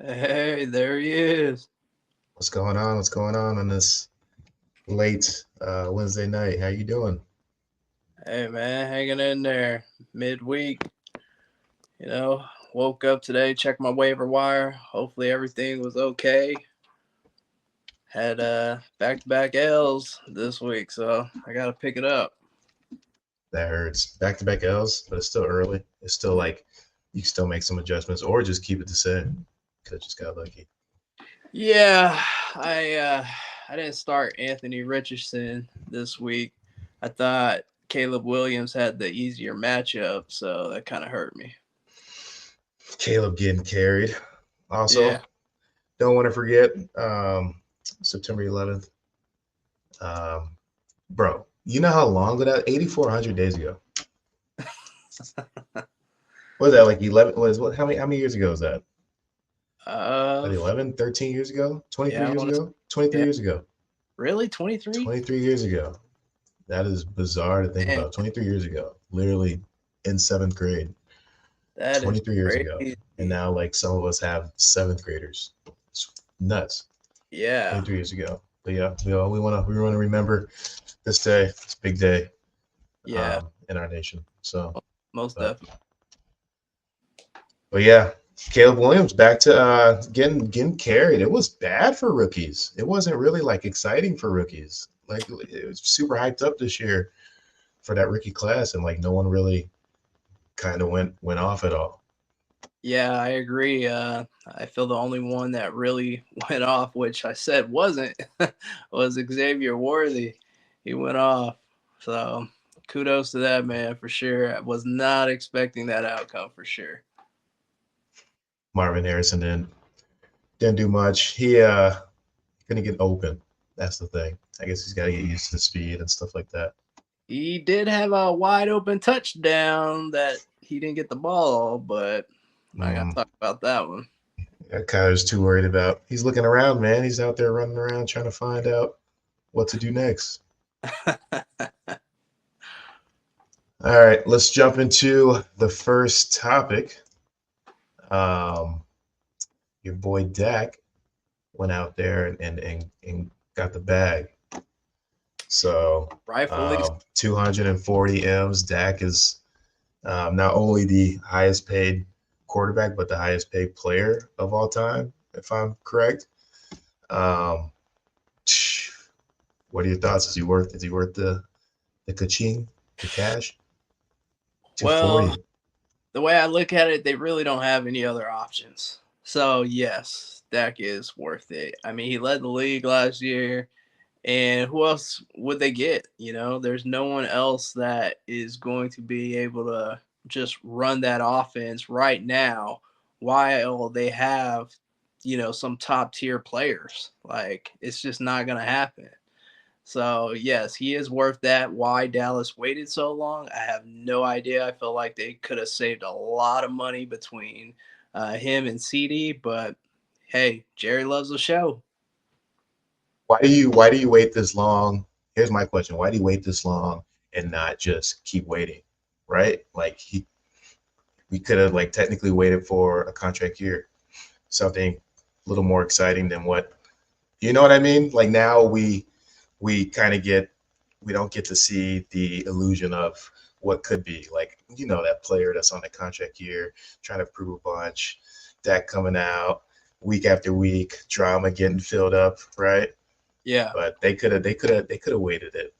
Hey, there he is. What's going on? What's going on this late Wednesday night? How you doing? Hey, man, hanging in there midweek. You know, woke up today, checked my waiver wire. Hopefully, everything was okay. Had back to back L's this week, so I got to pick it up. That hurts. Back-to-back L's, but it's still early. It's still like you can still make some adjustments or just keep it the same. Could have just got lucky. Yeah, I uh, I didn't start Anthony Richardson this week. I thought Caleb Williams had the easier matchup, so that kind of hurt me. Caleb getting carried. Also, Yeah. don't want to forget September 11th. Um, bro, you know how long ago that? 8,400 days ago. What was that like 11? Was what? How many years ago was that? Uh, Like 11, 13 years ago? 23 yeah, I years want to. ago? 23 Yeah, years ago. really, 23. 23 years ago. That is bizarre to think Man, about. 23 years ago, literally in seventh grade, that is 23 years ago. And crazy. now, like, some of us have seventh graders. It's nuts. Yeah, 23 years ago. But yeah, we wanna remember this day, this big day yeah, in our nation. So, most but definitely. but yeah, Caleb Williams back to getting carried. It was bad for rookies. It wasn't really like exciting for rookies. Like it was super hyped up this year for that rookie class, and like no one really kind of went off at all. Yeah, I agree. I feel the only one that really went off, which I said wasn't, was Xavier Worthy. He went off. So kudos to that man for sure. I was not expecting that outcome for sure. Marvin Harrison didn't do much. He couldn't get open. That's the thing. I guess he's got to get used to the speed and stuff like that. He did have a wide open touchdown that he didn't get the ball, but I'm not gonna Mm, talk about that one. Kyler's too worried about. He's looking around, man. He's out there running around trying to find out what to do next. All right, let's jump into the first topic. Um, your boy Dak went out there and got the bag. So Rightfully. 240 M's. Dak is not only the highest paid quarterback, but the highest paid player of all time, if I'm correct. Um, what are your thoughts? Is he worth the kaching, the cash? Well, 240. the way I look at it, they really don't have any other options. So yes, Dak is worth it. I mean, he led the league last year, and who else would they get? There's no one else that is going to be able to just run that offense right now while they have, some top tier players. Like it's just not going to happen. So yes, he is worth that. Why Dallas waited so long, I have no idea. I feel like they could have saved a lot of money between him and CD, but hey, Jerry loves the show. Why do you wait this long? Here's my question: why do you wait this long and not just keep waiting? Right? Like we could have like technically waited for a contract year, something a little more exciting than what you know what I mean? Like now we kind of get we don't get to see the illusion of what could be. Like that player that's on the contract year trying to prove a bunch, that coming out week after week, drama getting filled up, right? Yeah. But they could have waited it.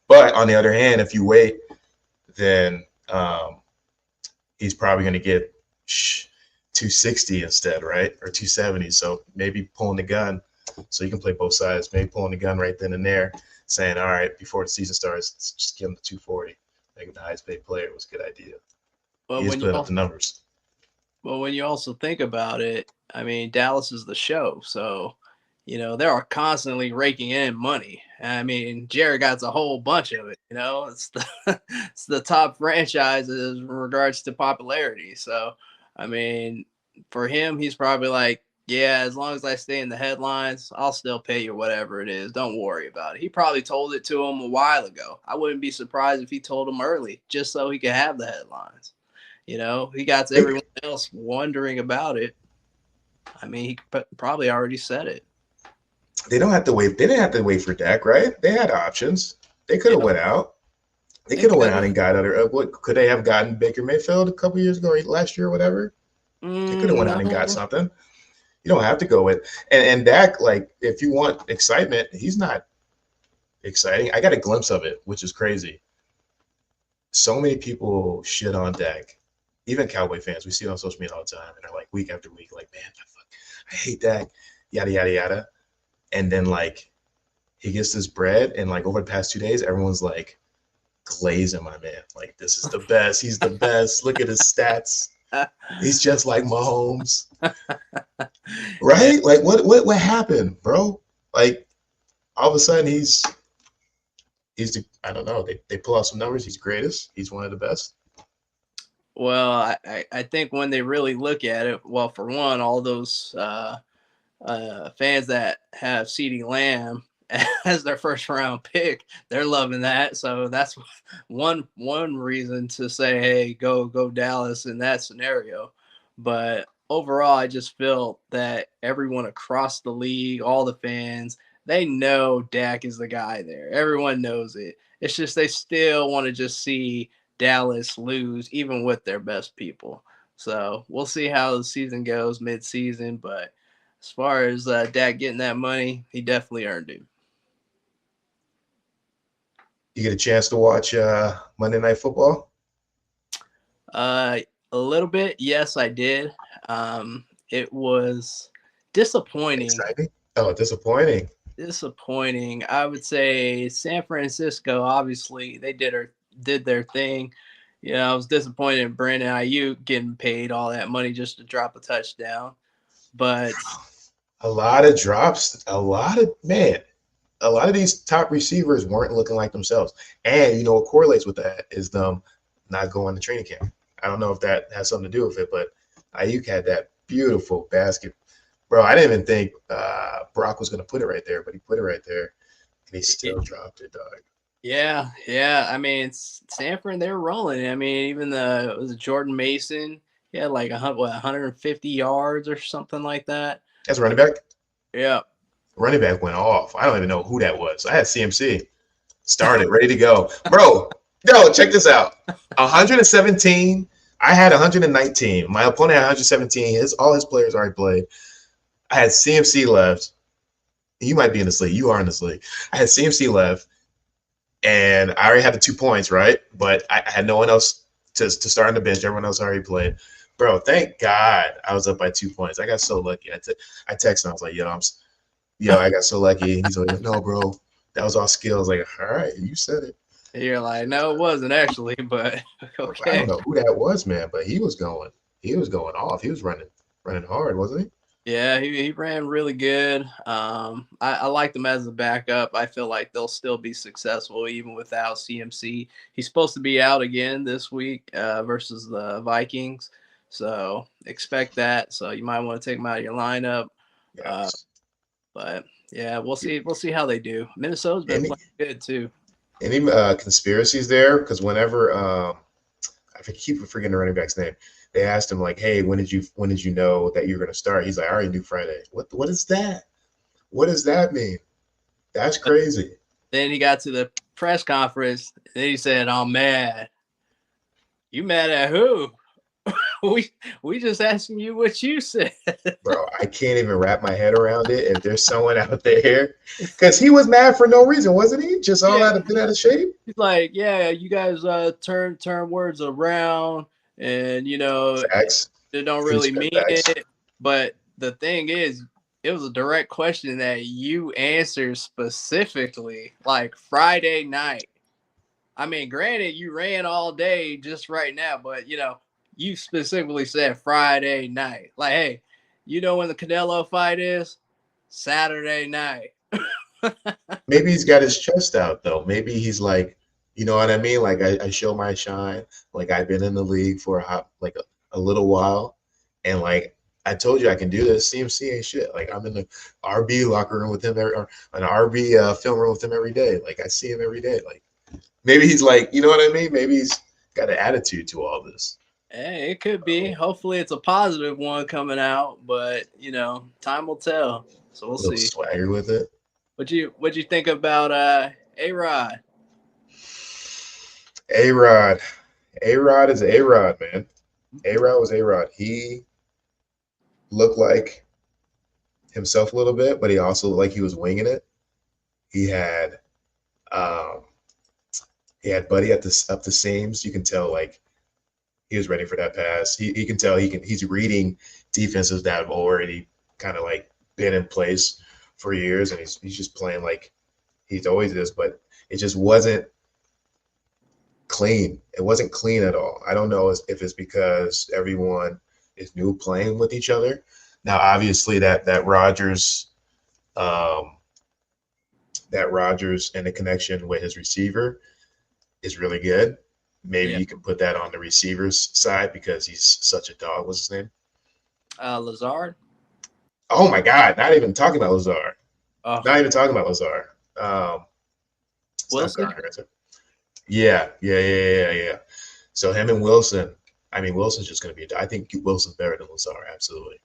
But on the other hand, if you wait, then he's probably going to get 260 instead, right? Or 270. So maybe pulling the gun so you can play both sides. Maybe pulling the gun right then and there, saying, all right, before the season starts, just give him the 240. Make him the highest paid player was a good idea. But He is when you putting up also the numbers. But when you also think about it, I mean, Dallas is the show. So, they are constantly raking in money. I mean, Jared got a whole bunch of it. It's it's the top franchises in regards to popularity. So, I mean, for him, he's probably like, yeah, as long as I stay in the headlines, I'll still pay you whatever it is. Don't worry about it. He probably told it to him a while ago. I wouldn't be surprised if he told him early, just so he could have the headlines. He got I think everyone else wondering about it. I mean, he probably already said it. They don't have to wait. They didn't have to wait for Dak, right? They had options. They could have Yep, went out. They they could have could went out have. and got other. What could they have gotten Baker Mayfield a couple years ago, last year, or whatever? They could have went out and got No. something. You don't have to go with and Dak. Like if you want excitement, he's not exciting. I got a glimpse of it, which is crazy. So many people shit on Dak, even Cowboy fans. We see it on social media all the time, and they're like week after week, like, man, I hate Dak, yada yada yada. And then like he gets this bread, and like over the past 2 days, everyone's like glazing my man. Like this is the best. He's the best. Look at his stats. He's just like Mahomes, Yeah. right? Like what happened, bro? Like all of a sudden he's the I don't know. They pull out some numbers. He's greatest. He's one of the best. Well, I think when they really look at it, well, for one, all those fans that have CeeDee Lamb as their first round pick, they're loving that. So that's one reason to say, hey, go Dallas in that scenario. But overall, I just feel that everyone across the league, all the fans, they know Dak is the guy there. Everyone knows it. It's just they still want to just see Dallas lose, even with their best people. So we'll see how the season goes mid-season, but as far as Dak getting that money, he definitely earned it. You get a chance to watch Monday Night Football. Uh, a little bit, yes, I did. It was disappointing. Exciting. Oh, disappointing. Disappointing. I would say San Francisco. Obviously, they did their thing. You know, I was disappointed in Brandon Ayuk getting paid all that money just to drop a touchdown. But A lot of drops. A lot of man. A lot of these top receivers weren't looking like themselves. And you know what correlates with that is them not going to training camp. I don't know if that has something to do with it, but Ayuk had that beautiful basket. Bro, I didn't even think Brock was going to put it right there, but he put it right there, and he still dropped it, dog. yeah, yeah. I mean, Sanford, they're rolling. I mean, even the was it Jordan Mason. He had like 150 yards or something like that. As a running back, Yeah, running back went off. I don't even know who that was. I had CMC started, ready to go. Bro, yo, check this out. 117. I had 119. My opponent had 117. All his players already played. I had CMC left. You might be in this league. You are in this league. I had CMC left, and I already had the 2 points, right? But I had no one else to start on the bench. Everyone else already played. Bro, thank God I was up by 2 points. I got so lucky. I texted him. I was like, yo, I got so lucky. And he's like, no, bro, that was all skills. Like, all right, you said it. you're like, no, it wasn't actually, but I okay. don't know who that was, man, but he was going. He was going off. He was running hard, wasn't he? Yeah, he ran really good. I like them as a backup. I feel like they'll still be successful even without CMC. He's supposed to be out again this week versus the Vikings, so expect that. So you might want to take him out of your lineup. Uh, Yes. but yeah, we'll see. We'll see how they do. Minnesota's been Any playing good too. conspiracies there? Because whenever I keep forgetting the running back's name. They asked him like, "Hey, when did you know that you were going to start?" He's like, "I already knew Friday." What is that? What does that mean? That's But crazy, then he got to the press conference and he said, "I'm mad." You mad at who? We just asking you what you said. bro. I can't even wrap my head around it. If there's someone out there, because he was mad for no reason, wasn't he? Just all Yeah, out of been out of shape. he's like, yeah, you guys turn words around, and Facts. they don't Preach really that mean facts. it. But the thing is, it was a direct question that you answered specifically, like Friday night. I mean, granted, you ran all day just right now, but you specifically said Friday night. Like, hey, you know when the Canelo fight is? Saturday night. Maybe he's got his chest out though. Maybe he's like, you know what I mean? Like I show my shine. Like I've been in the league for a little while, and like I told you I can do this. CMC ain't shit. Like I'm in the RB locker room with him, or an RB film room with him every day. Like I see him every day. Like maybe he's like, you know what I mean? Maybe he's got an attitude to all this. Hey, it could be. So, Hopefully, it's a positive one coming out, but time will tell. So we'll a little see. swagger with it. What you think about A Rod? A Rod. A Rod is A Rod, man. A Rod was A Rod. He looked like himself a little bit, but he also looked like he was winging it. He had um, he had Buddy at the up the seams. You can tell like he was ready for that pass. He can tell he's reading defenses that have already kind of like been in place for years, and he's just playing like he's always is, but it just wasn't clean. It wasn't clean at all. I don't know if it's because everyone is new playing with each other. Now, obviously, that um, Rodgers and the connection with his receiver is really good. Maybe Yeah, you can put that on the receiver's side because he's such a dog. What's his name? Lazard. Oh my God! Not even talking about Lazar. Oh, Not even talking about Lazar. It's not Wilson. Gardner, is it? Yeah. So him and Wilson. I mean, Wilson's just going to be. I think Wilson's better than Lazar, absolutely.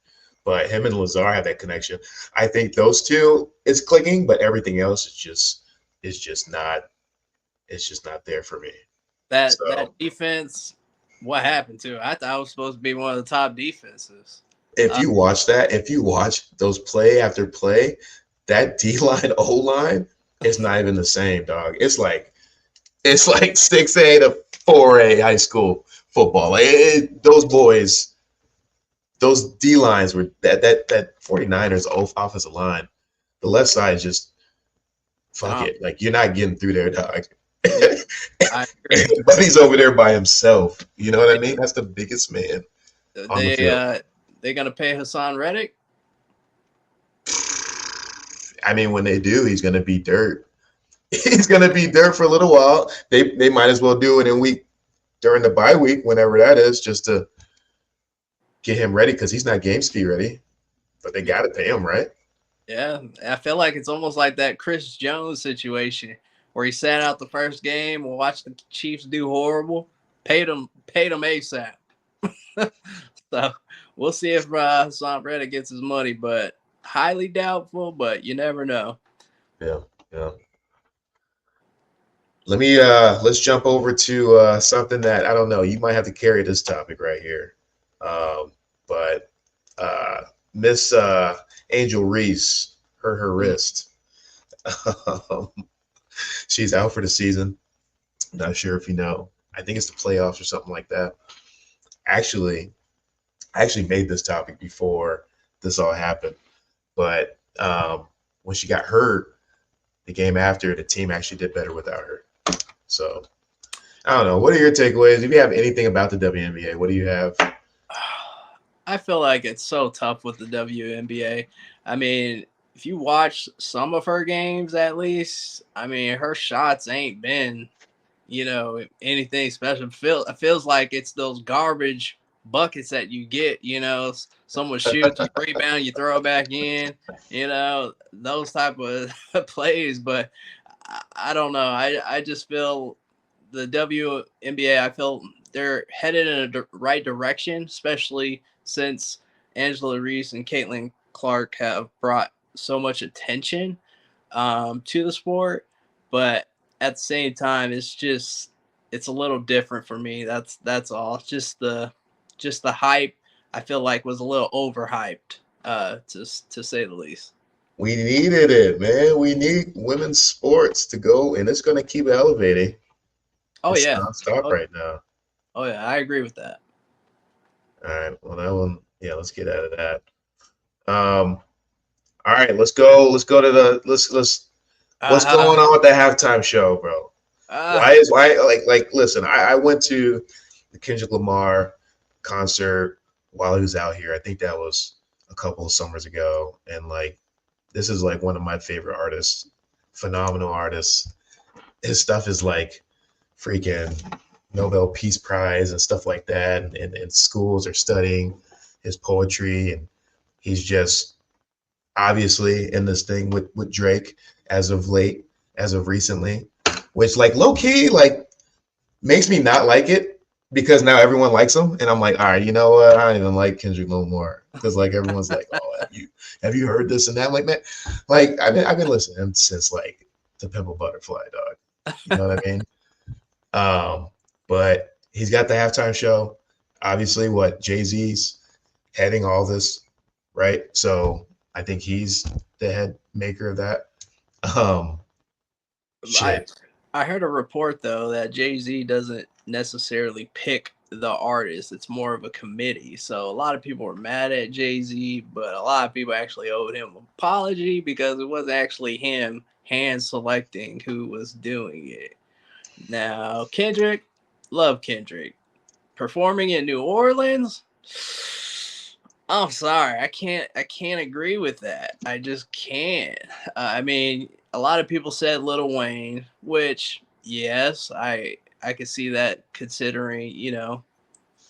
But him and Lazar have that connection. I think those two is clicking, but everything else is just not. It's just not there for me. That So defense. What happened to it? I thought it was supposed to be one of the top defenses. if Uh, you watch that, if you watch those play after play, that D line O line is not even the same, dog. It's like 6A to 4A high school football. Those boys, those D lines were that 49ers offensive line. The left side is just fuck no, it. Like you're not getting through there, dog. yeah, I agree. Buddy's over there by himself. You know what I Yeah, mean? That's the biggest man on the they field. they gonna pay Hassan Reddick. I mean, when they do, he's gonna be dirt. He's gonna be dirt for a little while. They might as well do it in week during the bye week, whenever that is, just to get him ready because he's not game speed ready. But they got to pay him, right? Yeah, I feel like it's almost like that Chris Jones situation where he sat out the first game, watched the Chiefs do horrible, paid him ASAP. So we'll see if Hassan Reddick gets his money, but highly doubtful. But you never know. Yeah, yeah. Let's jump over to something that I don't know. You might have to carry this topic right here, but uh, Miss Angel Reese hurt her Mm. wrist. Um, she's out for the season. Not sure if you know. I think it's the playoffs or something like that. Actually, I actually made this topic before this all happened, but when she got hurt, the game after, the team actually did better without her. So I don't know. What are your takeaways? If you have anything about the WNBA, what do you have? I feel like it's so tough with the WNBA. I mean, if you watch some of her games, at least, I mean, her shots ain't been anything special. It feels like it's those garbage buckets that you get. Someone shoots, you rebound, you throw it back in. Those type of plays. But I don't know. I just feel the WNBA. I feel they're headed in a right direction, especially since Angela Reese and Caitlin Clark have brought so much attention to the sport. But at the same time, it's a little different for me. That's all. It's just the hype. I feel like was a little overhyped, to say the least. We needed it, man. We need women's sports to go, and it's going to keep elevating. Oh It's yeah, nonstop oh, right now. oh yeah, I agree with that. All right. Well, that one, yeah. Let's get out of that. All right. Let's go. Let's go to the. What's going Uh, on with the halftime show, bro? uh, Why? Listen, I went to the Kendrick Lamar concert while he was out here. I think that was a couple of summers ago, and like this is like one of my favorite artists, phenomenal artists. His stuff is like freaking Nobel Peace Prize and stuff like that, and schools are studying his poetry, and he's just obviously in this thing with Drake as of late, as of recently, which like low key like makes me not like it because now everyone likes him, and I'm like, all right, you know what? I don't even like Kendrick no more because like everyone's like, oh, have you heard this and that? I'm like, man, like I've been listening to him since like the Pimple Butterfly, dog. You know what I mean? But he's got the halftime show. Obviously, what Jay-Z's heading all this, right? So I think he's the head maker of that. Um, I shit. I heard a report though that Jay Z doesn't necessarily pick the artist. It's more of a committee. So a lot of people were mad at Jay Z, but a lot of people actually owed him an apology because it wasn't actually him hand selecting who was doing it. Now Kendrick, love Kendrick. Performing in New Orleans, I'm sorry, I can't agree with that. I just can't. I mean, a lot of people said Little Wayne, which yes, I could see that considering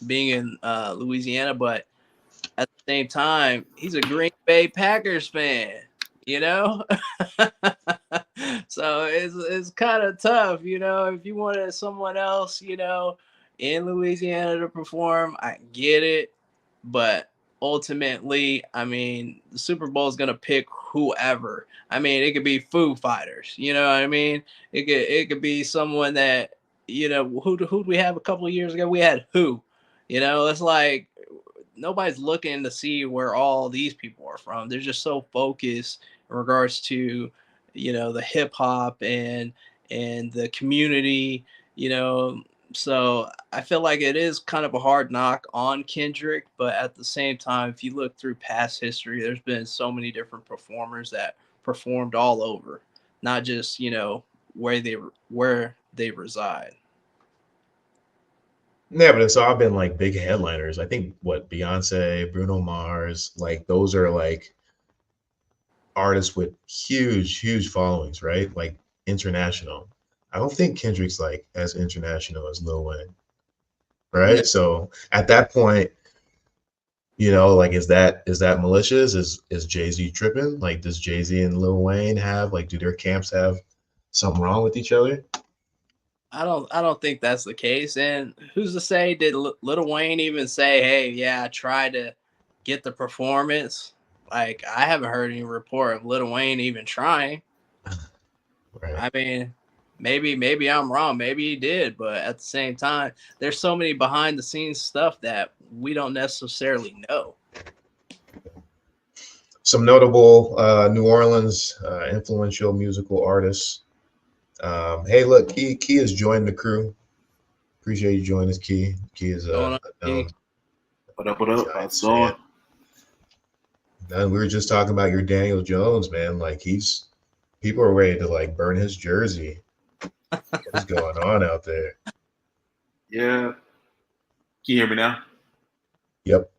being in Louisiana, but at the same time, he's a Green Bay Packers fan. You know, so it's kind of tough. If you wanted someone else, in Louisiana to perform, I get it, but ultimately, I mean, the Super Bowl is gonna pick whoever. I mean, it could be Foo Fighters. You know what I mean? It could be someone that who do we have a couple of years ago? We had Who. It's like nobody's looking to see where all these people are from. They're just so focused in regards to the hip hop and the community. You know, so I feel like it is kind of a hard knock on Kendrick, but at the same time, if you look through past history, there's been so many different performers that performed all over, not just where they reside. Yeah, but it's all been like big headliners. I think what Beyonce, Bruno Mars, like those are like artists with huge, huge followings, right? Like international. I don't think Kendrick's like as international as Lil Wayne, No, right? So at that point, like is that malicious? Is Jay-Z tripping? Like does Jay-Z and Lil Wayne have like do their camps have something wrong with each other? I don't think that's the case. And who's to say did Little Wayne even say, "Hey, yeah, I tried to get the performance"? Like I haven't heard any report of Little Wayne even trying. Right. I mean, maybe I'm wrong. Maybe he did, but at the same time, there's so many behind the scenes stuff that we don't necessarily know. Some notable New Orleans influential musical artists. Hey, look, Key has joined the crew. Appreciate you joining us, Key. Key is Going on, a P? known What up? What up? How's Giants it fan. going? And we were just talking about your Daniel Jones, man. Like people are ready to like burn his jersey. What is going on out there? Yeah. Can you hear me now? Yep.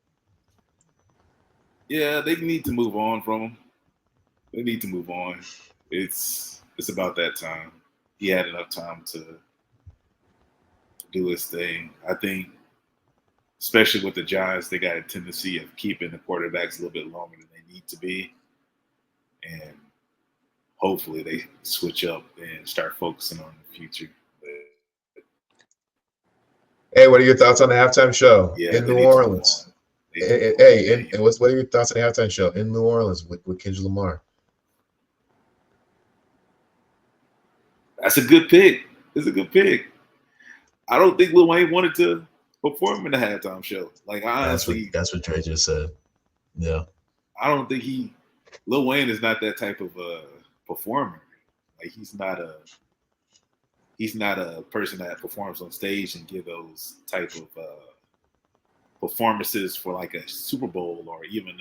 Yeah, they need to move on from him. They need to move on. It's about that time. He had enough time to do his thing. I think, especially with the Giants, they got a tendency of keeping the quarterbacks a little bit longer than they need to be, and hopefully they switch up and start focusing on the future. But Hey, what are your thoughts on the halftime show yeah, in they New need to move on. Orleans? They need to move on. Hey, and what are your thoughts on the halftime show in New Orleans with Kendrick Lamar? That's a good pick. It's a good pick. I don't think Lil Wayne wanted to perform in the halftime show. Like That's what Dre just said. Yeah. I don't think Lil Wayne is not that type of performer. Like he's not a person that performs on stage and give those type of performances for like a Super Bowl or even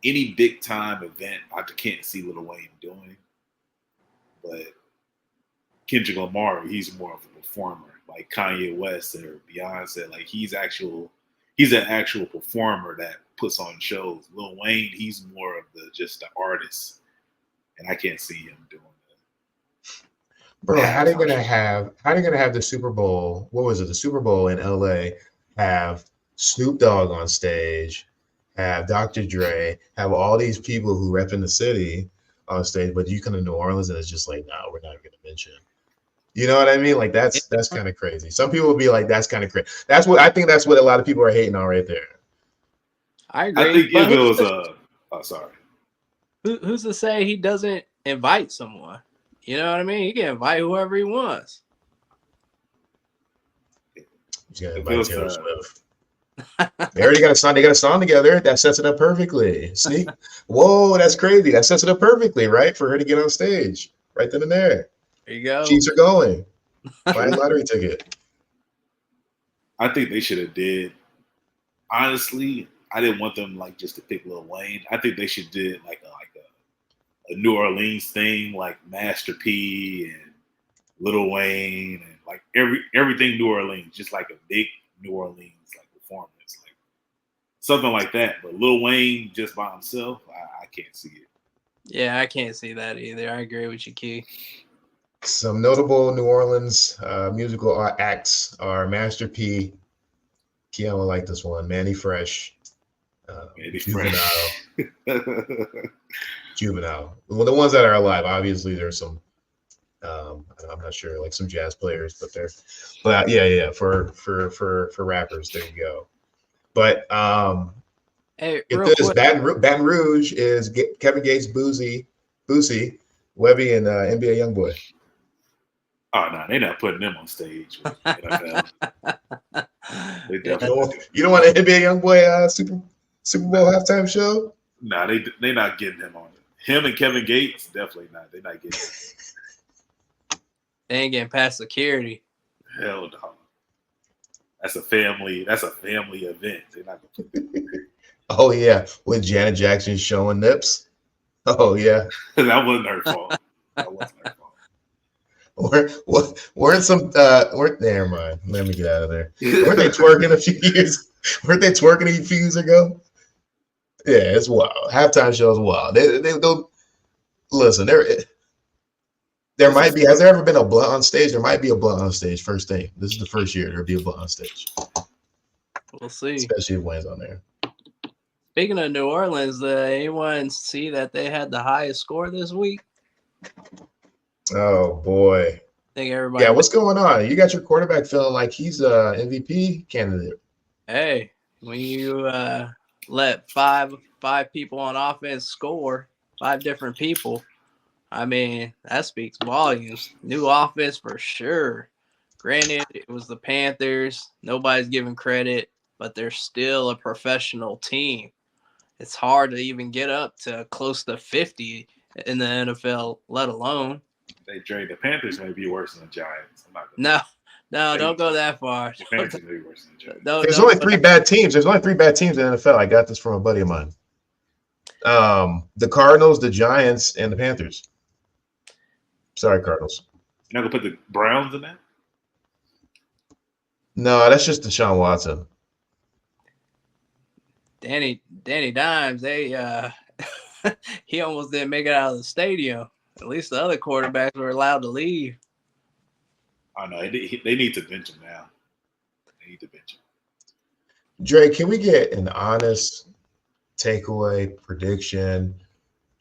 any big time event. I can't see Lil Wayne doing, but Kendrick Lamar, he's more of a performer, like Kanye West or Beyonce. Like he's an actual performer that puts on shows. Lil Wayne, he's more of just the artist, and I can't see him doing the Bro, halftime show. how they gonna have the Super Bowl? What was it? The Super Bowl in LA have Snoop Dogg on stage, have Dr. Dre, have all these people who rep in the city on stage, but you come to New Orleans and it's just like, no, we're not gonna mention. You know what I mean? Like that's kind of crazy. Some people will be like, that's kind of crazy. That's what I think. That's what a lot of people are hating on right there. I I agree. think But if it was sorry. who's to say he doesn't invite someone? You know what I mean? He can invite whoever he wants. He's gonna If it invite was Taylor Swift. They already got a song. They got a song together that sets it up perfectly. See, whoa, that's crazy. That sets it up perfectly, right? For her to get on stage, right then and there. There you go. Sheets are going. Buy a lottery ticket. I think they should have did. Honestly, I didn't want them like just to pick Lil Wayne. I think they should did like a New Orleans thing, like Master P and Lil Wayne and like everything New Orleans, just like a big New Orleans like performance, like something like that. But Lil Wayne just by himself, I can't see it. Yeah, I can't see that either. I agree with you, Key. Some notable New Orleans musical acts are Master P. Keon will like this one. Manny Fresh. Maybe Juvenile. fresh. Juvenile. Well, the ones that are alive, obviously, there's some. I'm not sure, like some jazz players, but yeah. For rappers, there you go. But Hey, get real this: quick. Baton Rouge is Kevin Gates, Boosie, Webby, and NBA YoungBoy. Oh no, they're not putting them on stage with the NFL. They Yeah, definitely You don't want an NBA YoungBoy Super Bowl halftime show? nah, they not getting him on it. Him and Kevin Gates, definitely not. They're not getting him. they ain't getting past security. Hell no. That's a family event. They're not gonna Oh yeah, with Janet Jackson showing nips. Oh yeah. that wasn't her fault. That wasn't her fault. Weren't some weren't never mind. Let me get out of there. Weren't they twerking a few years? Weren't they twerking a few years ago? Yeah, it's wild. Halftime shows wild. They don't listen. There might be. Has there ever been a blunt on stage? There might be a blunt on stage. First thing. This is the first year there'll be a blunt on stage. We'll see. Especially if Wayne's on there. Speaking of New Orleans, anyone see that they had the highest score this week? Oh boy. I think everybody. Yeah, what's going on? You got your quarterback feeling like he's a MVP candidate. Hey, when you let five people on offense score, 5 different people, I mean, that speaks volumes. New offense for sure. Granted, it was the Panthers. Nobody's giving credit, but they're still a professional team. It's hard to even get up to close to 50 in the NFL, let alone. The Panthers may be worse than the Giants. I'm not No, don't go that far. the Panthers may be worse than the Giants. There's only 3 bad teams. There's only 3 bad teams in the NFL. I got this from a buddy of mine. The Cardinals, the Giants, and the Panthers. Sorry, Cardinals. You're not gonna put the Browns in that? No, that's just Deshaun Watson. Danny Dimes, he almost didn't make it out of the stadium. At least the other quarterbacks were allowed to leave. I know they need to bench him now. They need to bench him. Dre, can we get an honest takeaway prediction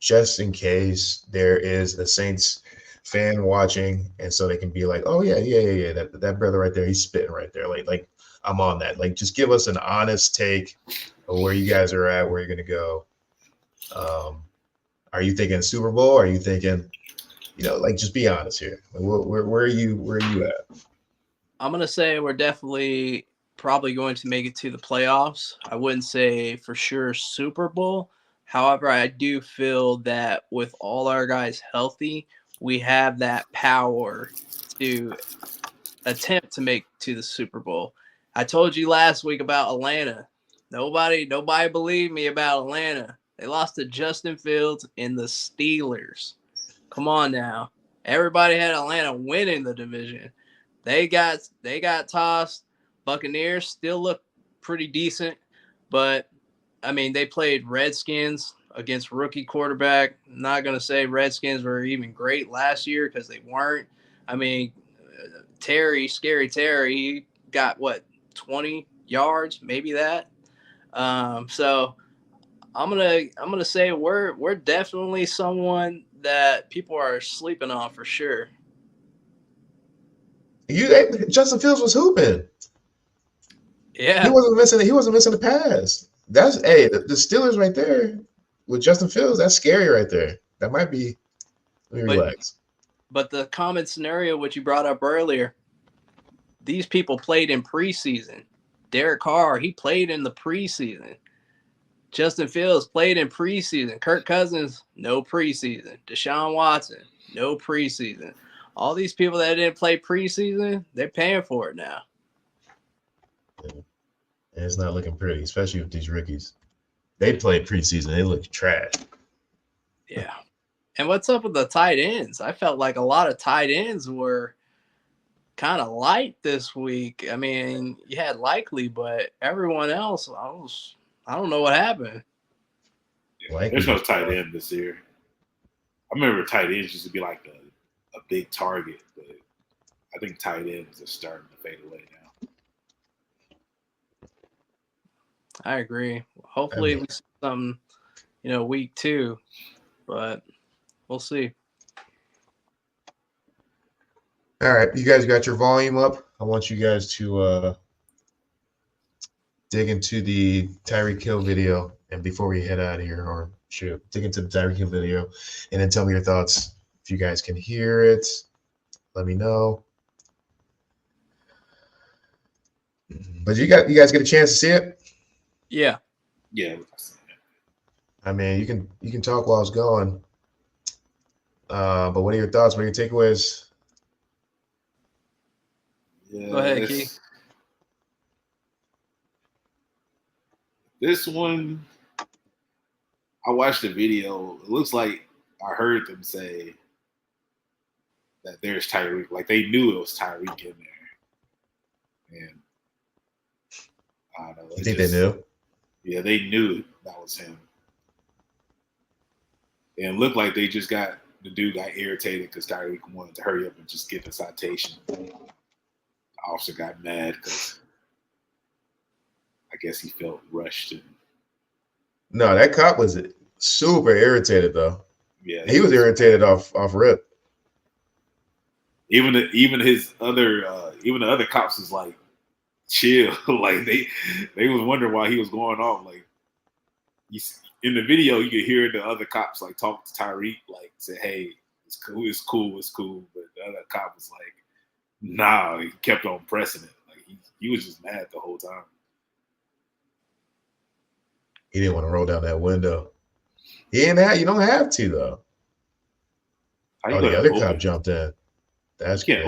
just in case there is a Saints fan watching, and so they can be like, oh yeah, that brother right there, he's spitting right there. Like I'm on that. Like just give us an honest take of where you guys are at, where you're gonna go. Are you thinking Super Bowl? Are you thinking, like just be honest here. Like, where are you at? I'm gonna say we're definitely probably going to make it to the playoffs. I wouldn't say for sure Super Bowl. However, I do feel that with all our guys healthy, we have that power to attempt to make to the Super Bowl. I told you last week about Atlanta. Nobody believed me about Atlanta. They lost to Justin Fields and the Steelers. Come on now. Everybody had Atlanta winning the division. They got tossed. Buccaneers still look pretty decent, but I mean they played Redskins against rookie quarterback. I'm not gonna say Redskins were even great last year because they weren't. I mean, Scary Terry, he got 20 yards, maybe that. So I'm gonna say we're definitely someone that people are sleeping on for sure. Justin Fields was hooping. Yeah, He wasn't missing. He wasn't missing the pass. That's the Steelers right there with Justin Fields. That's scary right there. That might be. Let me but relax. but the common scenario, which you brought up earlier, these people played in preseason. Derek Carr, he played in the preseason. Justin Fields played in preseason. Kirk Cousins, no preseason. Deshaun Watson, no preseason. All these people that didn't play preseason, they're paying for it now. And it's not looking pretty, especially with these rookies. They played preseason. They look trash. Yeah. And what's up with the tight ends? I felt like a lot of tight ends were kind of light this week. I mean, you had Likely, but everyone else, I don't know what happened. Yeah, there's no tight end this year. I remember tight ends used to be like a big target, but I think tight ends are starting to fade away now. I agree. Hopefully we see something, week 2, but we'll see. All right, you guys got your volume up. I want you guys to dig into the Tyreek Hill video, and before we head out of here, or dig into the Tyreek Hill video, and then tell me your thoughts. If you guys can hear it, let me know. But you guys get a chance to see it? Yeah. Yeah. I mean, you can talk while it's going. But what are your thoughts? What are your takeaways? Yeah, Go ahead, Key. This one, I watched the video. It looks like I heard them say that there's Tyreek. Like they knew it was Tyreek in there. And I don't know. You think they knew? Yeah, they knew that was him. And it looked like the dude got irritated because Tyreek wanted to hurry up and just get the citation. The officer got mad because I guess he felt rushed. No, that cop was super irritated though. Yeah, he was irritated off rip. Even the other cops was like, chill. Like they was wondering why he was going off. Like in the video, you could hear the other cops like talk to Tyreek, like say, "Hey, it's cool." But the other cop was like, "Nah," he kept on pressing it. Like he was just mad the whole time. He didn't want to roll down that window. You don't have to though. The other cop jumped in. That's crazy.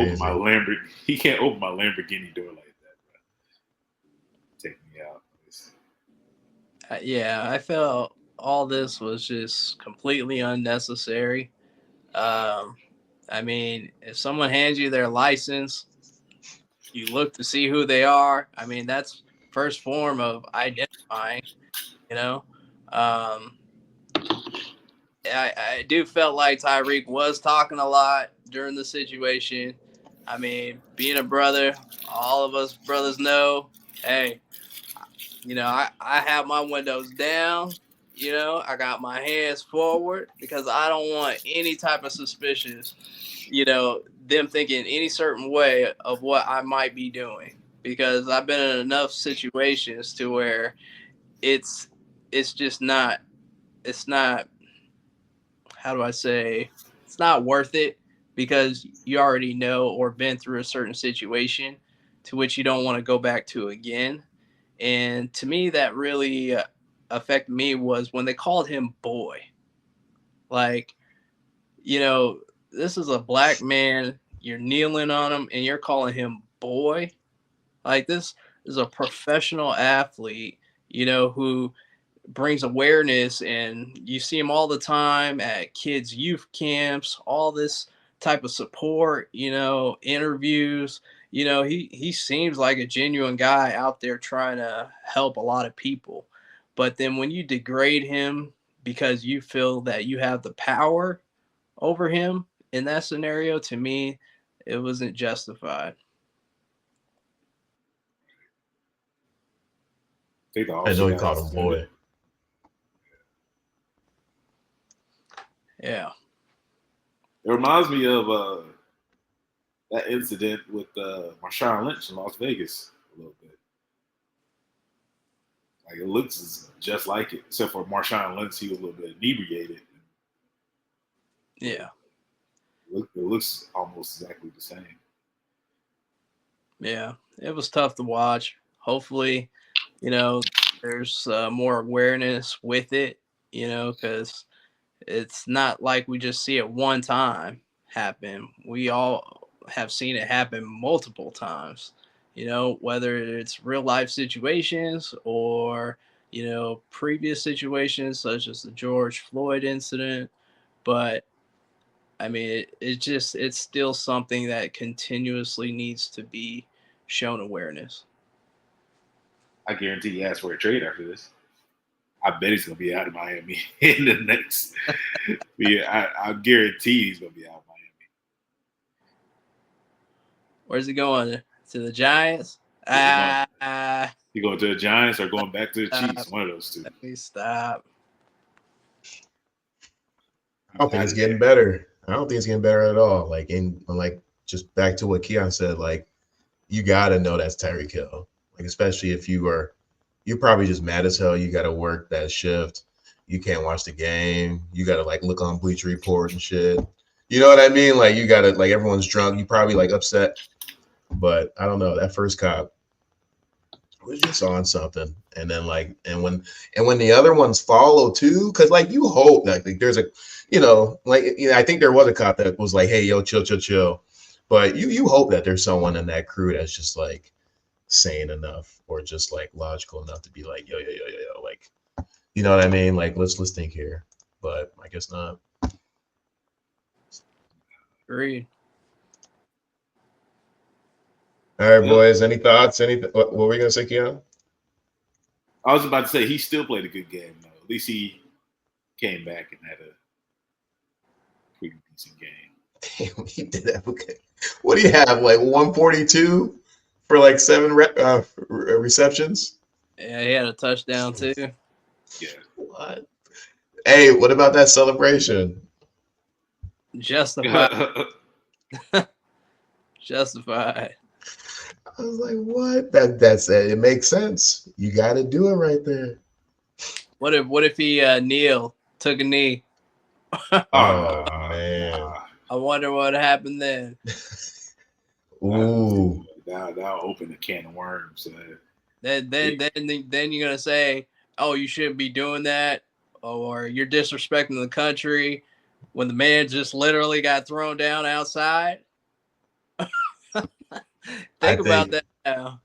He can't open my Lamborghini door like that, bro. Take me out. Yeah, I felt all this was just completely unnecessary. I mean, if someone hands you their license, you look to see who they are. I mean, that's first form of identifying, I do felt like Tyreek was talking a lot during the situation. I mean, being a brother, all of us brothers know, hey, I have my windows down. I got my hands forward because I don't want any type of suspicious, them thinking any certain way of what I might be doing. Because I've been in enough situations to where it's just not, how do I say, it's not worth it because you already know or been through a certain situation to which you don't want to go back to again. And to me, that really affected me was when they called him boy. Like, this is a black man. You're kneeling on him and you're calling him boy. Like, this is a professional athlete, who brings awareness, and you see him all the time at kids' youth camps, all this type of support, interviews. He seems like a genuine guy out there trying to help a lot of people. But then when you degrade him because you feel that you have the power over him in that scenario, to me, it wasn't justified. I know he called him boy. Yeah. It reminds me of that incident with Marshawn Lynch in Las Vegas a little bit. Like it looks just like it, except for Marshawn Lynch, he was a little bit inebriated. Yeah. It looks almost exactly the same. Yeah. It was tough to watch. Hopefully, there's more awareness with it, because it's not like we just see it one time happen. We all have seen it happen multiple times, whether it's real life situations or, previous situations such as the George Floyd incident. But I mean, it's still something that continuously needs to be shown awareness. I guarantee he asked for a trade after this. I bet he's gonna be out of Miami in the next. Yeah, I guarantee he's gonna be out of Miami. Where's he going? To the Giants? You going to the Giants or going back to the Chiefs? One of those two. Let me stop. I don't think it's getting better. I don't think it's getting better at all. Like just back to what Keon said, like you gotta know that's Tyreek Hill. Like especially if you're probably just mad as hell. You gotta work that shift. You can't watch the game. You gotta like look on Bleacher Report and shit. You know what I mean? Like you gotta like everyone's drunk. You probably like upset. But I don't know. That first cop was just on something. And then when the other ones follow too, because like you hope that like there's a I think there was a cop that was like, hey, yo, chill. But you hope that there's someone in that crew that's just like sane enough or just like logical enough to be like, yo, like, you know what I mean? Like, let's think here. But I guess not. Agreed. All right, boys. Any thoughts? Anything? What were we gonna say, Keon? I was about to say he still played a good game though. At least he came back and had a pretty decent game. Damn, he did that. Okay. What do you have? Like 142 for like 7 receptions? Yeah, he had a touchdown too. Yeah. What? Hey, what about that celebration? Justified. Justified. I was like, what? That's it. It makes sense. You got to do it right there. What if he took a knee? Oh man! I wonder what happened then. Ooh, that'll open a can of worms. Then you're gonna say, oh, you shouldn't be doing that, or you're disrespecting the country when the man just literally got thrown down outside. Think about that now.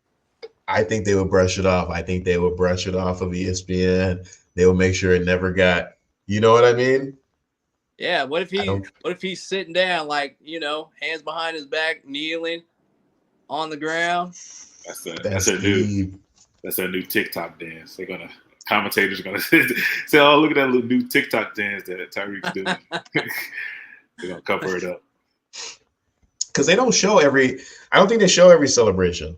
I think they would brush it off. I think they would brush it off of ESPN. They will make sure it never got. You know what I mean? Yeah. What if he's sitting down, like hands behind his back, kneeling on the ground? That's their new TikTok dance. Commentators are gonna say, "Oh, look at that little new TikTok dance that Tyreek's doing." They're gonna cover it up because they don't show every. I don't think they show every celebration.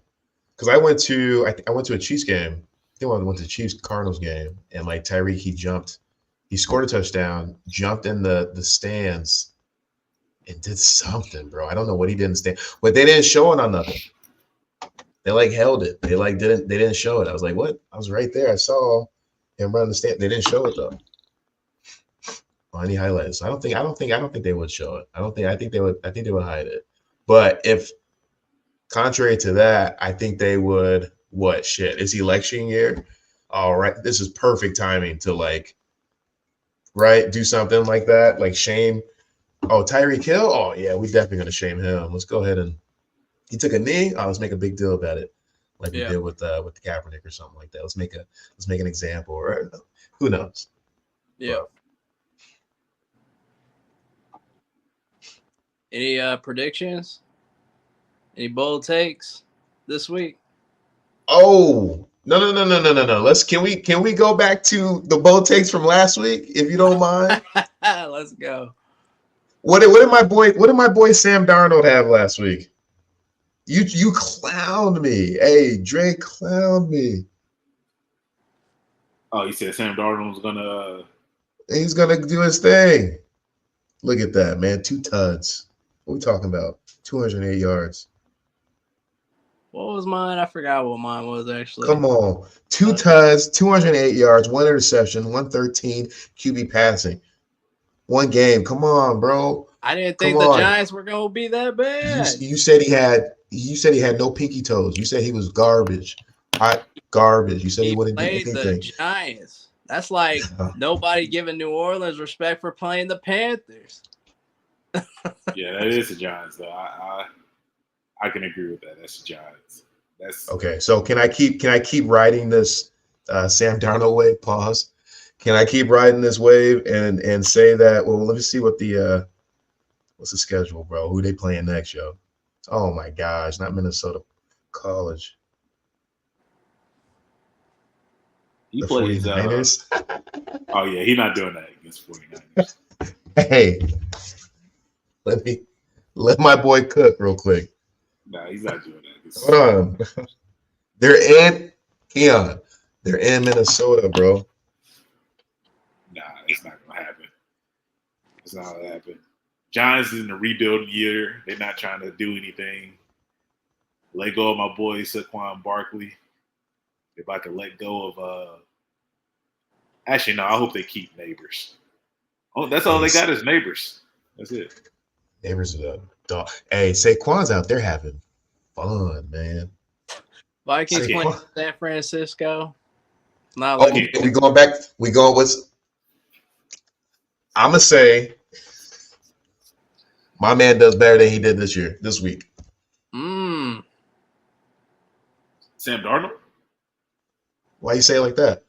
Because I went to a Chiefs game. I think I went to the Chiefs Cardinals game, and like Tyreek, he scored a touchdown, jumped in the stands, and did something, bro. I don't know what he did in the stand, but they didn't show it on nothing. They like held it. They didn't show it. I was like, what? I was right there. I saw him run the stand. They didn't show it though. On any highlights. I don't think they would show it. I think they would hide it. But if contrary to that, I think they would what shit. It's election year. All right. This is perfect timing to like do something like that. Like shame. Oh, Tyreek Hill? Oh yeah, we definitely gonna shame him. Let's go ahead and he took a knee. Oh, let's make a big deal about it. Like we did with the Kaepernick or something like that. Let's make an example, or who knows? Yeah. Any predictions? Any bold takes this week? Oh no! Can we go back to the bold takes from last week, if you don't mind? Let's go. What did my boy Sam Darnold have last week? You clowned me. Hey, Dre clowned me. Oh, you said Sam Darnold was gonna. He's gonna do his thing. Look at that, man. 2 tuds. What are we talking about? 208 yards. What was mine? I forgot what mine was actually. Come on. 2 tuds, 208 yards, 1 interception, 113 QB passing. 1 game. Come on, bro. I didn't Come think the on. Giants were gonna be that bad. You said he had no pinky toes. You said he was garbage. Hot garbage. You said he wouldn't do played the anything. Giants. That's like nobody giving New Orleans respect for playing the Panthers. Yeah, that is the Giants, though. I can agree with that. That's the Giants. That's Okay. So can I keep riding this Sam Darnold wave? Pause. Can I keep riding this wave and say that? Well, let me see what the what's the schedule, bro? Who they playing next, yo? Oh my gosh, not Minnesota College. he The plays. 49ers. Oh yeah, he's not doing that against 49ers. Hey, let my boy cook real quick. Nah, he's not doing that. Hold on. They're in Keon. They're in Minnesota, bro. Nah, it's not gonna happen. It's not gonna happen. Giants is in the rebuild year. They're not trying to do anything. Let go of my boy Saquon Barkley. If I could let go of actually no, I hope they keep Neighbors. Oh, that's all they got is Neighbors. That's it. Neighbors are the dog. Hey, Saquon's out there having fun, man. Vikings playing San Francisco. Not Oh, we going back. We going with. I'm gonna say my man does better than he did this week. Mm. Sam Darnold? Why you say it like that?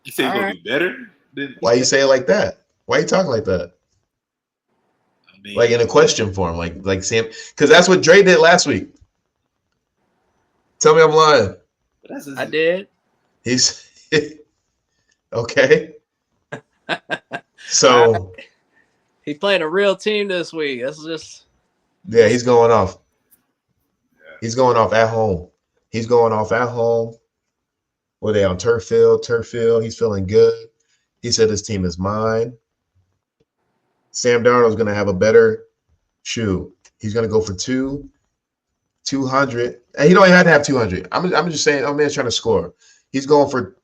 You say he's gonna be better? Why you say it like that? Why you talking like that? I mean, like in a question form, like Sam, because that's what Dre did last week. Tell me I'm lying. I did. He's okay. So he's playing a real team this week. That's just he's going off. He's going off at home. He's going off at home. Were they on turf field? He's feeling good. He said his team is mine. Sam Darnold's going to have a better shoe. He's going to go for 200. And he don't even have to have 200. I'm just saying, man's trying to score. He's going for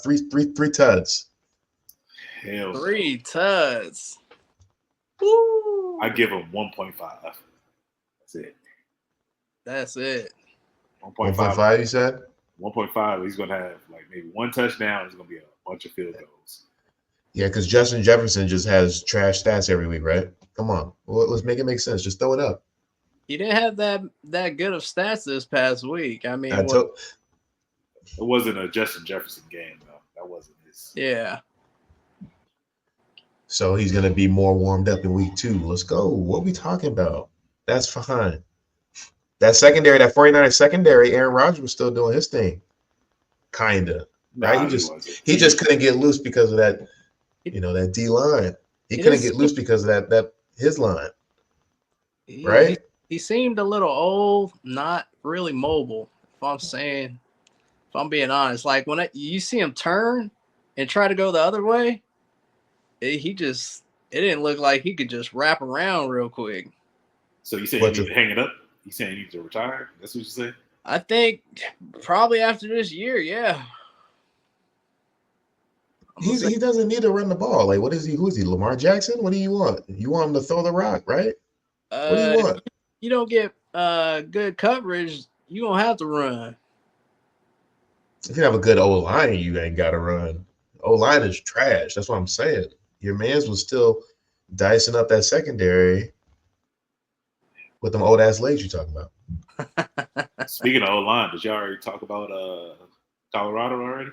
three tuds. Hell, 3 tuds. Woo. I give him 1.5. That's it. That's it. 1.5, you said? 1.5. He's going to have like maybe 1 touchdown. It's going to be a bunch of field goals. Yeah, because Justin Jefferson just has trash stats every week, right? Come on. Well, let's make it make sense. Just throw it up. He didn't have that good of stats this past week. I mean, it wasn't a Justin Jefferson game, though. That wasn't his. Yeah. So he's going to be more warmed up in week 2. Let's go. What are we talking about? That's fine. That 49ers secondary, Aaron Rodgers was still doing his thing. Kind of. Right? He just couldn't get loose because of that, that D line. He couldn't get loose because of that his line. Right? He seemed a little old, not really mobile, if I'm being honest. Like when you see him turn and try to go the other way, it didn't look like he could just wrap around real quick. So you saying he needs to hang it up? You saying he needs to retire? That's what you say? I think probably after this year, yeah. He doesn't need to run the ball. Like, what is he? Who is he? Lamar Jackson? What do you want? You want him to throw the rock, right? What do you want? You don't get good coverage, you don't have to run. If you have a good O-line, you ain't got to run. O-line is trash. That's what I'm saying. Your mans was still dicing up that secondary with them old-ass legs you talking about. Speaking of O-line, did y'all already talk about Colorado already?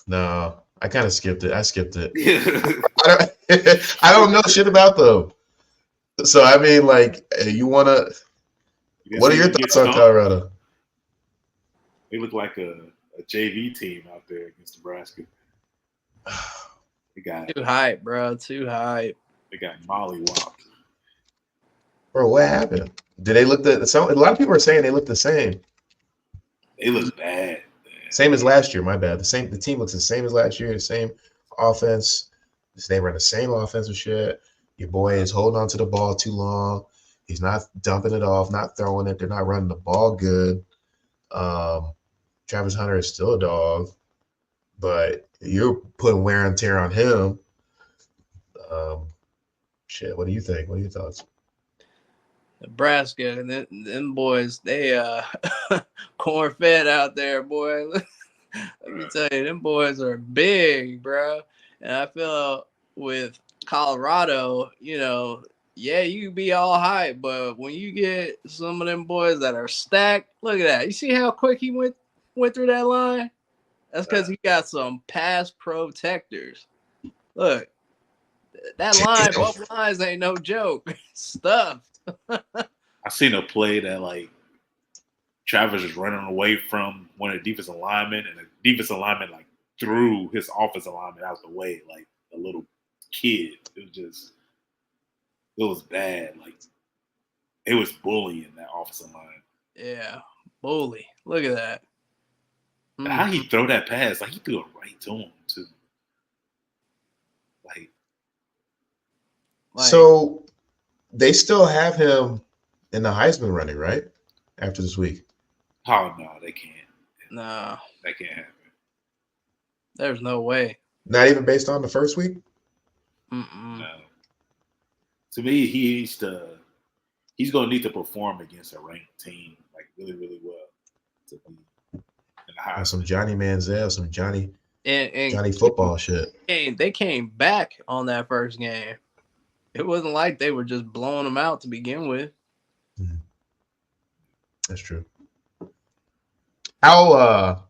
No, I kind of skipped it. I skipped it. I don't know shit about them. So, I mean, like, you want to – what are your thoughts on Colorado? They look like a JV team out there against Nebraska. They got too hype, bro. Too hype. They got mollywopped. Bro, what happened? Did they look a lot of people are saying they look the same. They look bad. Man. Same as last year, my bad. The team looks the same as last year, the same offense. They run the same offensive shit. Your boy is holding on to the ball too long. He's not dumping it off, not throwing it. They're not running the ball good. Travis Hunter is still a dog, but you're putting wear and tear on him. Shit, what do you think? What are your thoughts? Nebraska, them boys, they corn fed out there, boy. Let me tell you, them boys are big, bro. And I feel with Colorado, yeah, you can be all hype, but when you get some of them boys that are stacked, look at that. You see how quick he went through that line? That's because he got some pass protectors. Look, that line, both lines ain't no joke. Stuffed. I seen a play that like Travis was running away from one of the defensive linemen, and the defensive lineman like threw his offensive lineman out the way like a little kid. It was bad. Like it was bullying that offensive line. Yeah, bully. Look at that. And how he throw that pass? Like he threw it right to him too. Like so they still have him in the Heisman running, right? After this week. Oh no, they can't. No, that can't happen. There's no way. Not even based on the first week? No. To me, he's going to need to perform against a ranked team like really, really well to be in the Heisman. Some Johnny Manziel, some Johnny football shit. They came back on that first game. It wasn't like they were just blowing them out to begin with. That's true. How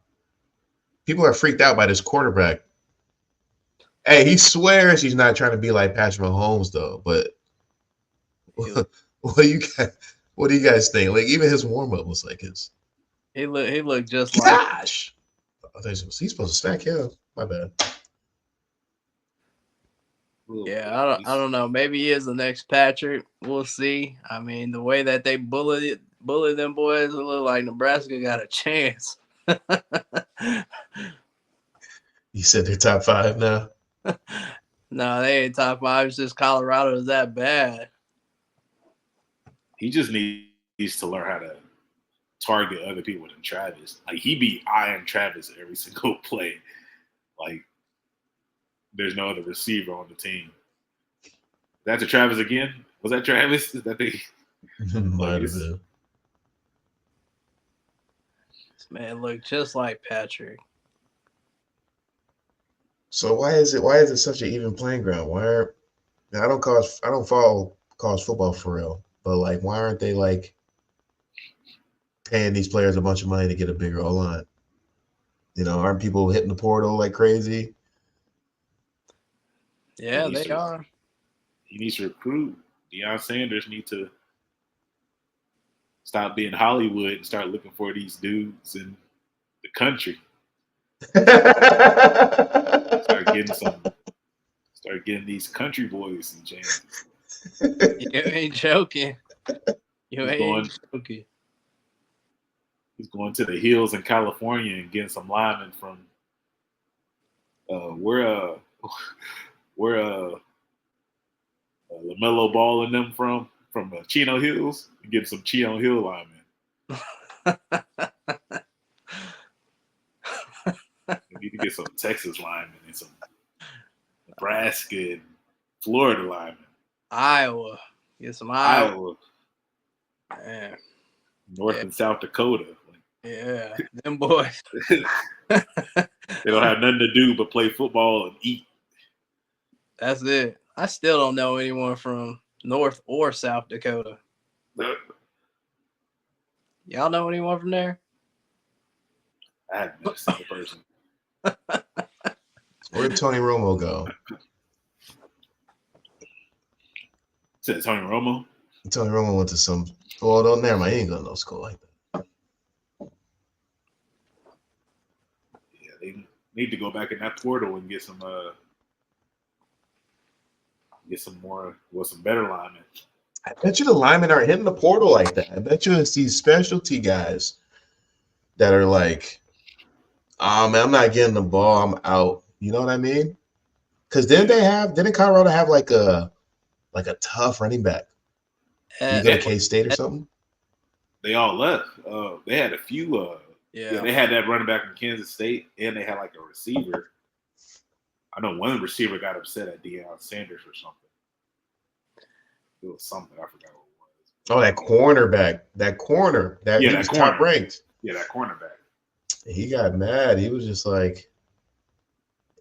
people are freaked out by this quarterback. Hey, he swears he's not trying to be like Patrick Mahomes though, but what do you guys think? Like even his warm up was like his. He looked just like. Gosh, he's supposed to stack him. My bad. Yeah, I don't know. Maybe he is the next Patrick. We'll see. I mean, the way that they bully them boys, it look like Nebraska got a chance. You said they're top 5 now? No, they ain't top 5. It's just Colorado is that bad. He just needs to learn how to target other people than Travis. Like he be eyeing Travis every single play. Like there's no other receiver on the team. That's Travis again? Was that Travis? Is that they? Might have been. This man looked just like Patrick. So why is it such an even playing ground? I don't follow college football for real, but like why aren't they like paying these players a bunch of money to get a bigger O-line? Aren't people hitting the portal like crazy? Yeah, they are. He needs to recruit. Deion Sanders needs to stop being Hollywood and start looking for these dudes in the country. Start getting these country boys some chances. You ain't joking. Joking. He's going to the hills in California and getting some linemen from where LaMelo Ball and them from Chino Hills, and getting some Chino Hill linemen. We need to get some Texas linemen and some Nebraska and Florida linemen. Iowa. Get some Iowa. Man. North and South Dakota. Yeah, them boys. They don't have nothing to do but play football and eat. That's it. I still don't know anyone from North or South Dakota. Y'all know anyone from there? I haven't met a single person. Where did Tony Romo go? Said Tony Romo? Tony Romo went to some. Well, don't never mind. He ain't going to no school like that. Yeah, they need to go back in that portal and get some better linemen. I bet you the linemen aren't hitting the portal like that. I bet you it's these specialty guys that are like, oh man, I'm not getting the ball, I'm out. You know what I mean? Because didn't Colorado have like a tough running back? Did he go to K-State or something? They all left. They had a few. Yeah. They had that running back from Kansas State, and they had like a receiver. I know one receiver got upset at Deion Sanders or something. It was something I forgot what it was. Oh, that cornerback. He was top ranked. Yeah, that cornerback. He got mad. He was just like,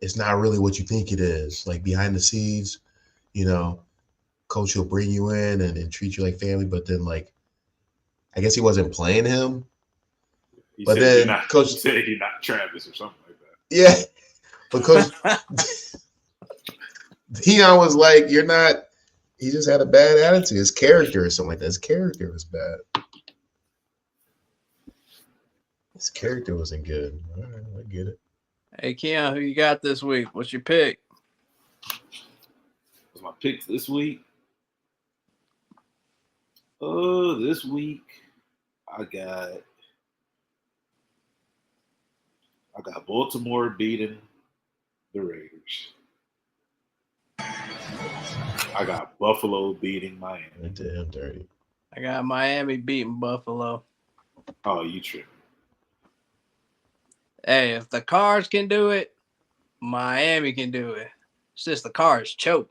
it's not really what you think it is. Like behind the scenes, coach will bring you in and treat you like family, but then like, I guess he wasn't playing him. He but said then coach said he's not Travis or something like that. Yeah, but coach Deion was like, you're not. He just had a bad attitude. His character or something like that. His character was bad. His character wasn't good. All right, I get it. Hey, Keon, who you got this week? What's your pick? What's my picks this week? This week I got Baltimore beating the Raiders. I got Buffalo beating Miami. Damn dirty. I got Miami beating Buffalo. Oh, you tripping. Hey, if the Cards can do it, Miami can do it. It's just the Cards choke.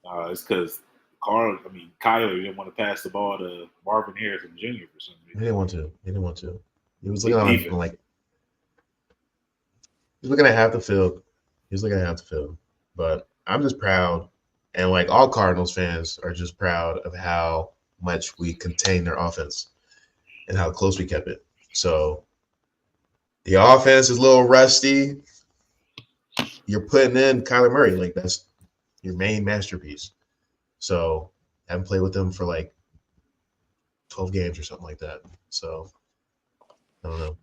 It's because Kyler didn't want to pass the ball to Marvin Harrison Jr. for some reason. He didn't want to. He was looking like he's looking at half the field. But I'm just proud, and like all Cardinals fans are just proud of how much we contained their offense and how close we kept it. So the offense is a little rusty. You're putting in Kyler Murray, like that's your main masterpiece. So I haven't played with them for like 12 games or something like that. So I don't know.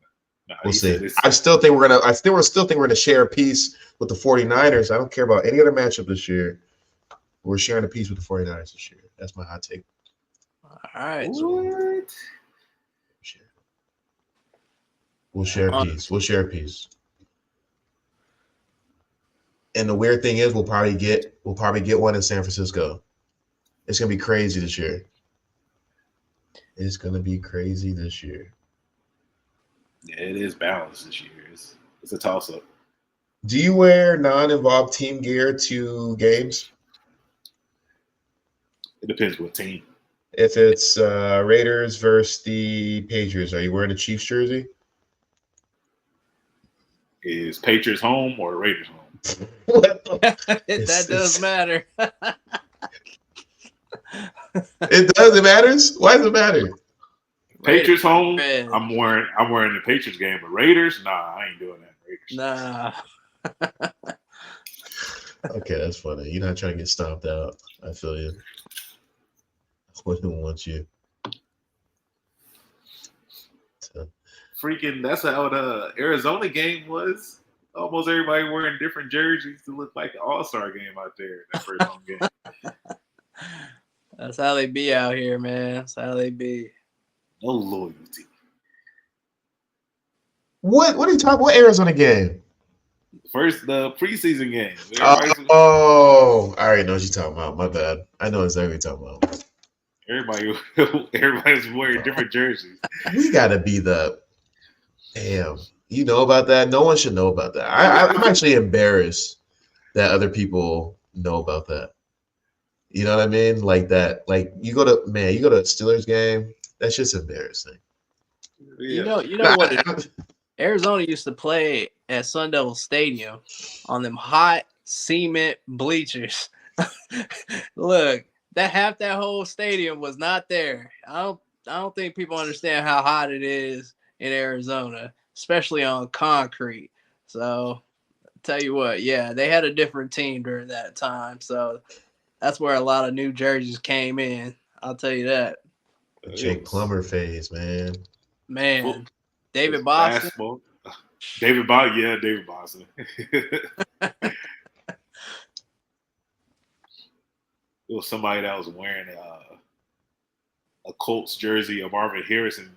We'll see. I still think we're gonna share a piece with the 49ers. I don't care about any other matchup this year. We're sharing a piece with the 49ers this year. That's my hot take. All right. What? We'll share a piece. And the weird thing is we'll probably get one in San Francisco. It's gonna be crazy this year. Yeah, it is balanced this year. It's a toss-up. Do you wear non-involved team gear to games? It depends what team. If it's Raiders versus the Patriots, are you wearing a Chiefs jersey? Is Patriots home or Raiders home? That does matter. It does. It matters. Why does it matter? Patriots home. I'm wearing the Patriots game, but Raiders, nah, I ain't doing that. Raiders. Nah. Okay, that's funny. You're not trying to get stomped out. I feel you. I wouldn't want you. Freaking, that's how the Arizona game was. Almost everybody wearing different jerseys to look like the All-Star game out there. That first home game. That's how they be out here, man. That's how they be. No loyalty. What are you talking? What Arizona game? First, the preseason game. Oh, I already know what you're talking about. My bad. I know exactly what you're talking about. Everybody's wearing different jerseys. We gotta be the damn. You know about that? No one should know about that. I'm actually embarrassed that other people know about that. You know what I mean? Like that. Like you go to a Steelers game. That's just embarrassing. Yeah. You know what? Arizona used to play at Sun Devil Stadium on them hot cement bleachers. Look, that whole stadium was not there. I don't think people understand how hot it is in Arizona, especially on concrete. So, tell you what, yeah, they had a different team during that time. So, that's where a lot of new jerseys came in. I'll tell you that. Jake Plummer phase, man. Man, David Boston. David Boston. It was somebody that was wearing a Colts jersey, a Marvin Harrison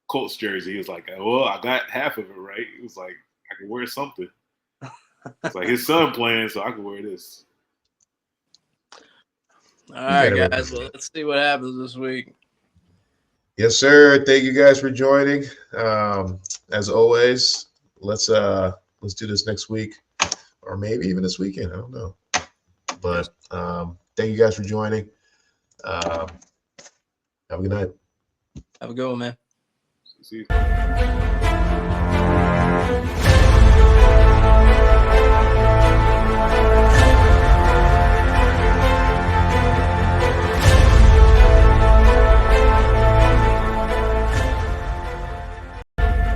Colts jersey. He was like, well, I got half of it right. He was like, I can wear something. It's like his son playing, so I can wear this. All We right, gotta guys. represent. Well, let's see what happens this week. Yes, sir. Thank you guys for joining. As always, let's do this next week, or maybe even this weekend. I don't know. Yes. But thank you guys for joining. Have a good night. Have a good one, man. See you.